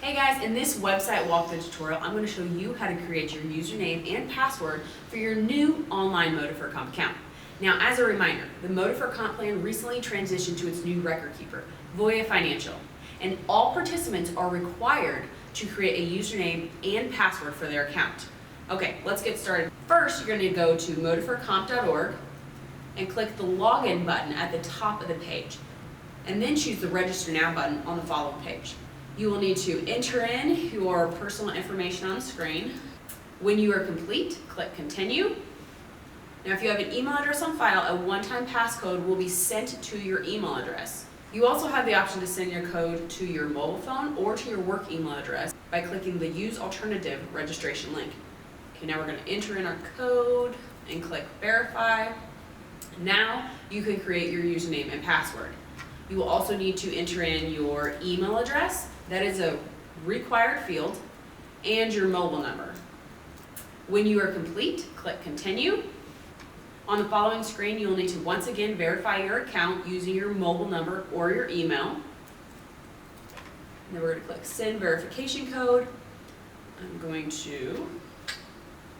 Hey guys, in this website walkthrough tutorial, I'm going to show you how to create your username and password for your new online MO Deferred Comp account. Now, as a reminder, the MO Deferred Comp plan recently transitioned to its new record keeper, Voya Financial, and all participants are required to create a username and password for their account. Okay, let's get started. First, you're going to go to modeferredcomp.org and click the login button at the top of the page, and then choose the register now button on the following page. You will need to enter in your personal information on the screen. When you are complete, click continue. Now, if you have an email address on file, a one-time passcode will be sent to your email address. You also have the option to send your code to your mobile phone or to your work email address by clicking the Use Alternative registration link. Okay, now we're going to enter in our code and click Verify. Now you can create your username and password. You will also need to enter in your email address, that is a required field, and your mobile number. When you are complete, click Continue. On the following screen, you will need to once again verify your account using your mobile number or your email. And then we're going to click Send Verification Code. I'm going to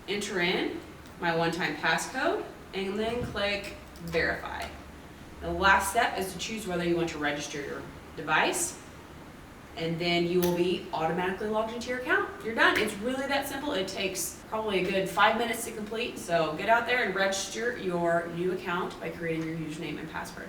enter in my one-time passcode and then click Verify. The last step is to choose whether you want to register your device, and then you will be automatically logged into your account. You're done. It's really that simple. It takes probably a good 5 minutes to complete, so get out there and register your new account by creating your username and password.